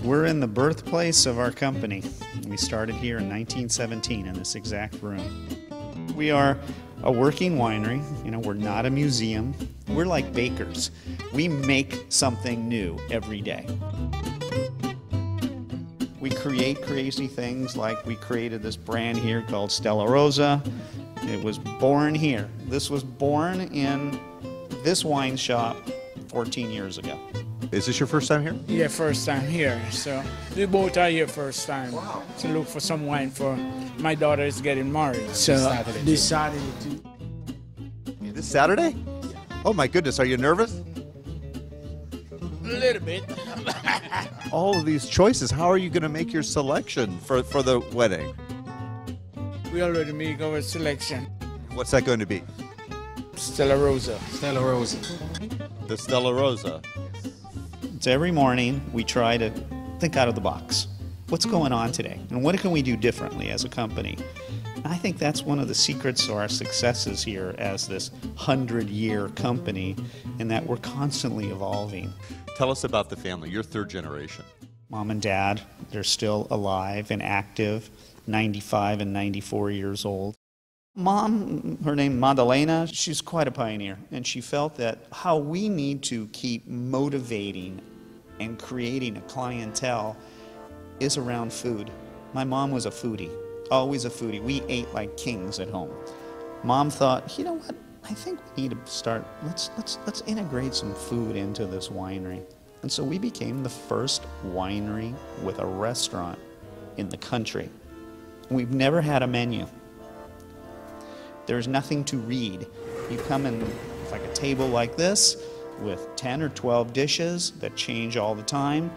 We're in the birthplace of our company. We started here in 1917 in this exact room. We are a working winery. You know, we're not a museum. We're like bakers. We make something new every day. We create crazy things, like we created this brand here called Stella Rosa. It was born here. This was born in this wine shop 14 years ago. Is this your first time here? Yeah, first time here. So we both are here first time. Wow. To look for some wine for my daughter is getting married. So this Saturday too. This Saturday? Oh my goodness, are you nervous? A little bit. All of these choices, how are you going to make your selection for the wedding? We already make our selection. What's that going to be? Stella Rosa. Stella Rosa. The Stella Rosa. So every morning we try to think out of the box. What's going on today? And what can we do differently as a company? And I think that's one of the secrets to our successes here as this 100-year company, in that we're constantly evolving. Tell us about the family, your third generation. Mom and dad, they're still alive and active, 95 and 94 years old. Mom, her name Madalena, she's quite a pioneer, and she felt that how we need to keep motivating and creating a clientele is around food. My mom was a foodie, always a foodie. We ate like kings at home. Mom thought, you know what, I think we need to start, let's integrate some food into this winery. And so we became the first winery with a restaurant in the country. We've never had a menu. There's nothing to read. You come in like a table like this with 10 or 12 dishes that change all the time,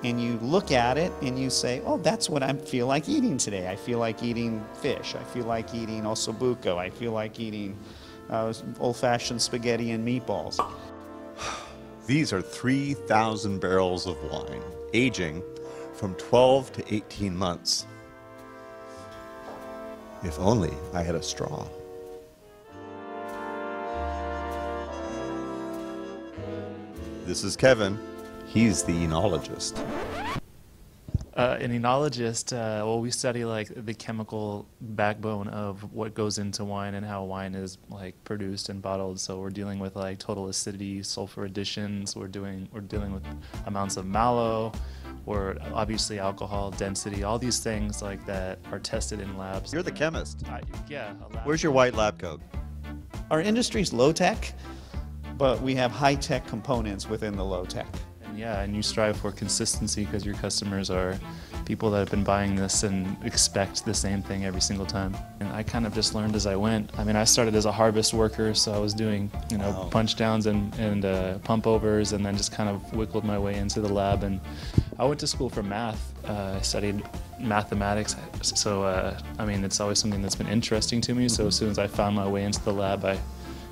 and you look at it and you say, oh, that's what I feel like eating today. I feel like eating fish. I feel like eating ossobuco. I feel like eating old-fashioned spaghetti and meatballs. These are 3,000 barrels of wine, aging from 12 to 18 months. If only I had a straw. This is Kevin. He's the enologist. An enologist, well, we study like the chemical backbone of what goes into wine and how wine is like produced and bottled. So we're dealing with like total acidity, sulfur additions. We're dealing with amounts of mallow, or obviously alcohol density. All these things like that are tested in labs. You're the chemist. Yeah. Where's your white lab coat? Our industry's low tech, but we have high tech components within the low tech. Yeah, and you strive for consistency because your customers are people that have been buying this and expect the same thing every single time. And I kind of just learned as I went. I mean, I started as a harvest worker, so I was doing, you know, Wow. punch downs and pump overs, and then just kind of wiggled my way into the lab. And I went to school for math. I studied mathematics, so I mean, it's always something that's been interesting to me. So as soon as I found my way into the lab, I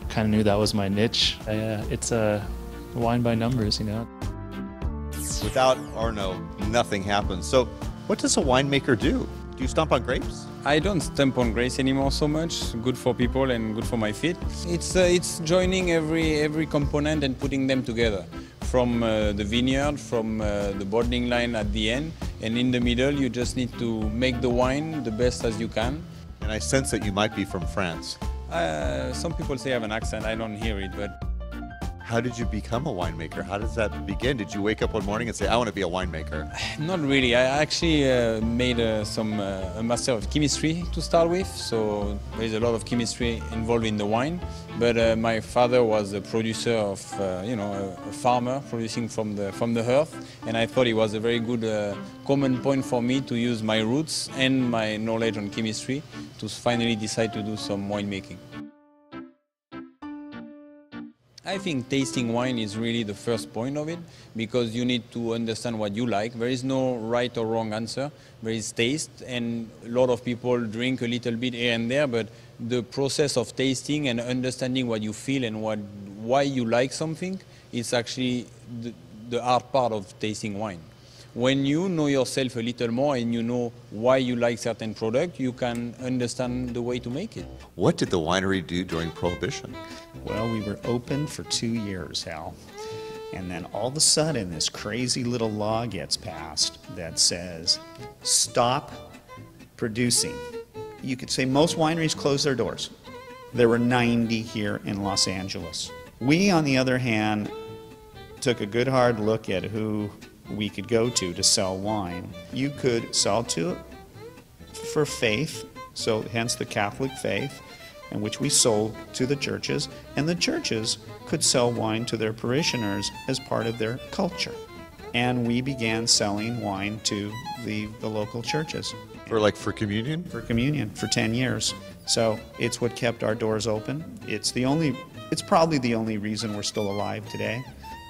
kind of knew that was my niche. It's wine by numbers, you know. Without Arnaud, nothing happens. So what does a winemaker do? Do you stomp on grapes? I don't stomp on grapes anymore so much. Good for people and good for my feet. It's joining every component and putting them together. From the vineyard, from the bottling line at the end, and in the middle you just need to make the wine the best as you can. And I sense that you might be from France. Some people say I have an accent, I don't hear it, but... How did you become a winemaker? How does that begin? Did you wake up one morning and say, I want to be a winemaker? Not really. I actually made a master of chemistry to start with, so there's a lot of chemistry involved in the wine. But my father was a producer of, a farmer producing from the earth, and I thought it was a very good common point for me to use my roots and my knowledge on chemistry to finally decide to do some winemaking. I think tasting wine is really the first point of it, because you need to understand what you like. There is no right or wrong answer. There is taste, and a lot of people drink a little bit here and there, but the process of tasting and understanding what you feel and why you like something is actually the hard part of tasting wine. when you know yourself a little more and you know why you like certain product, you can understand the way to make it. What did the winery do during Prohibition? Well, we were open for 2 years, Hal. And then all of a sudden, this crazy little law gets passed that says, stop producing. You could say most wineries close their doors. There were 90 here in Los Angeles. We, on the other hand, took a good hard look at who we could go to sell wine. You could sell to for faith, so hence the Catholic faith, in which we sold to the churches, and the churches could sell wine to their parishioners as part of their culture. And we began selling wine to the local churches. For communion? For communion, for 10 years. So it's what kept our doors open. It's probably the only reason we're still alive today.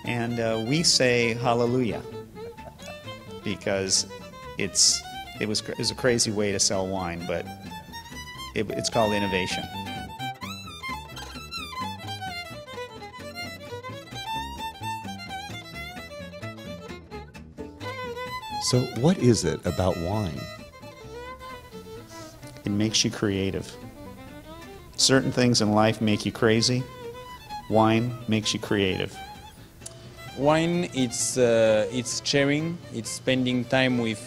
And we say hallelujah, because it was a crazy way to sell wine, but it's called innovation. So what is it about wine? It makes you creative. Certain things in life make you crazy. Wine makes you creative. Wine, it's sharing, it's spending time with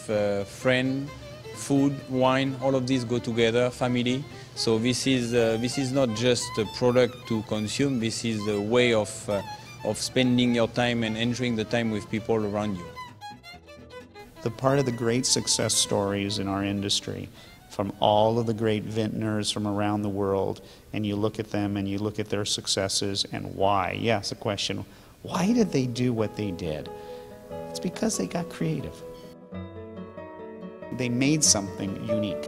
friends, food, wine, all of these go together, family. So this is not just a product to consume, this is a way of spending your time and enjoying the time with people around you. The part of the great success stories in our industry, from all of the great vintners from around the world, and you look at them and you look at their successes and why. Yes, the question, why did they do what they did? It's because they got creative. They made something unique.